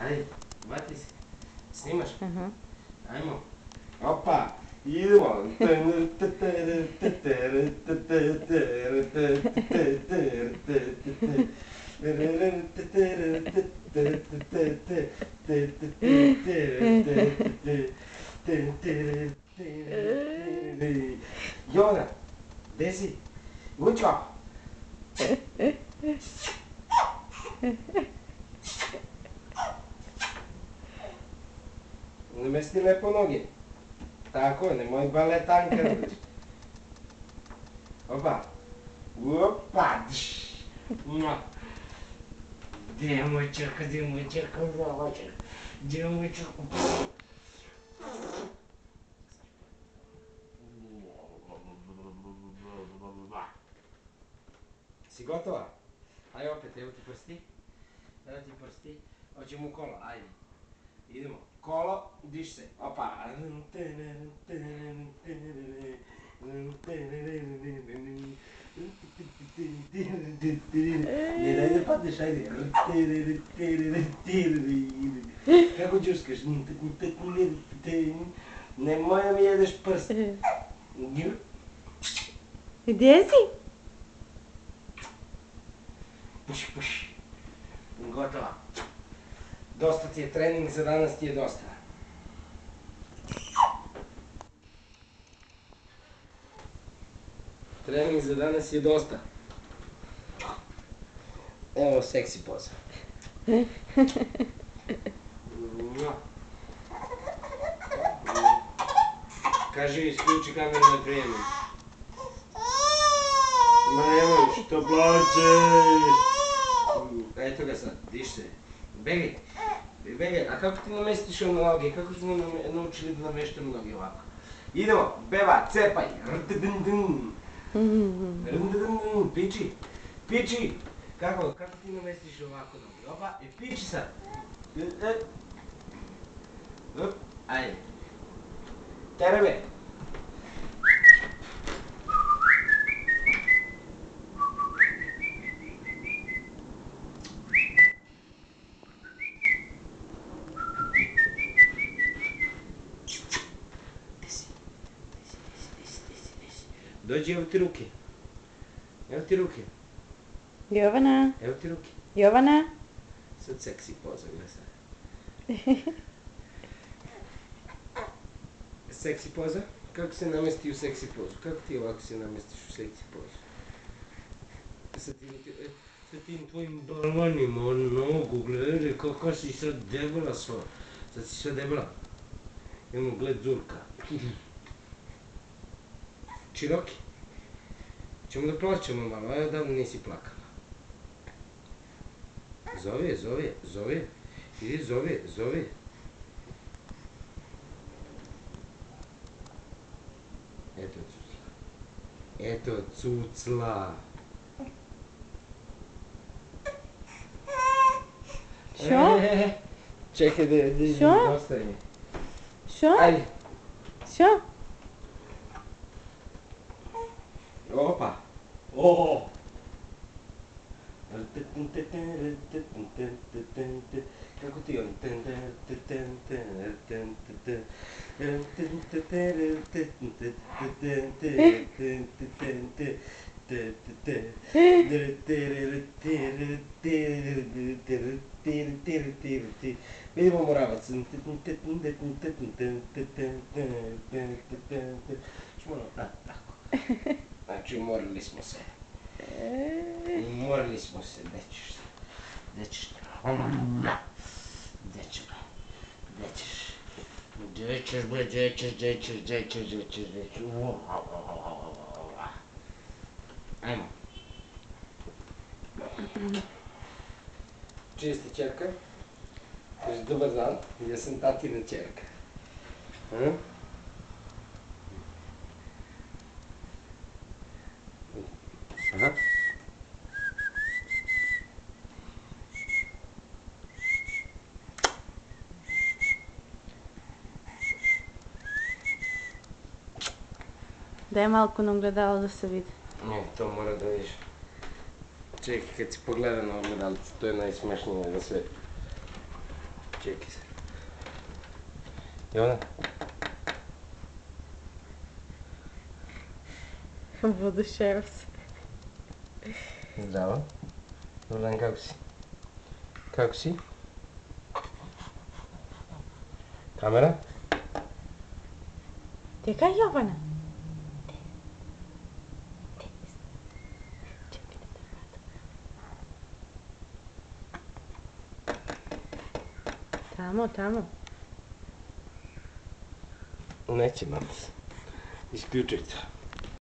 Ajde, vati se. Snimaš? Ajmo. Opa, idemo. Jona, gde si? Vučko! Namesti lepo noge. Tako, nemoj baletanka. Opa. Opa. Девочка, девочка, девочка, девочка. Si gotova? Ajde opet, evo ti prsti. Evo ti prsti. Hoćemo u kolo, ajde. Idemo. Kolo, diš se. Opa. Ne, daj da padneš, ajde. Kako čuskaš? Nemoj da mi jedeš prst. Gdje si? Puš, puš. Gotova. Dosta ti je trening, za danas ti je dosta. Trening za danas je dosta. Evo seksi poza. Kaži, isključi kameru da prijemim. Ma nemoj, što plačeš? Eto ga sad, diš se. Begaj. Begaj, a kako ti namestiš ono noge? Kako smo naučili da nameštamo noge ovako? Idemo, beba, cepaj. Piči, piči. Kako ti namestiš ovako noge? Opa, piči sad. Ajde. Teraj me. Dođi, evo ti ruke. Evo ti ruke. Jovana. Evo ti ruke. Jovana. Sad seksi poza, gledaj sad. Seksi poza? Kako se namesti u seksi pozu? Kako ti ovako se namestiš u seksi pozu? Sa tim tvojim balonima nogu, gledaj kako si sad debela sva. Sad si sad debela. Imamo gled Zurka. Čiroki. Ćemo da plaćemo malo, a davno nisi plakala. Zove, zove, zove. Idi, zove, zove. Eto cucla. Eto cucla. Що? Čekaj da Що? ostaje. Що? Ajde. Що? Opa. O! Kako ti on? Vidimo Moravac. Tako. Znači, umorili smo se. Umorili smo se, gde ćeš? Gde ćeš? Gde ćeš? Gde ćeš? Gde ćeš, bre, gde ćeš, gde ćeš, gde ćeš, gde ćeš, gde ćeš? Ajmo. Čija ste ćerka? Kaže, dobar dan, ja sam tatina ćerka. Aha. Daj malko na ogledalo da se vidi. Ne, to mora da vidiš. Čekaj, kad si pogleda na ogledalce, to je najsmešnije na svetu. Čekaj se. Jona? Воодушевил се. Здраво. Добър ден, како си? Како си? Камера? Така, Јована. Тамо, тамо. Neće, mamas. Isključaj to.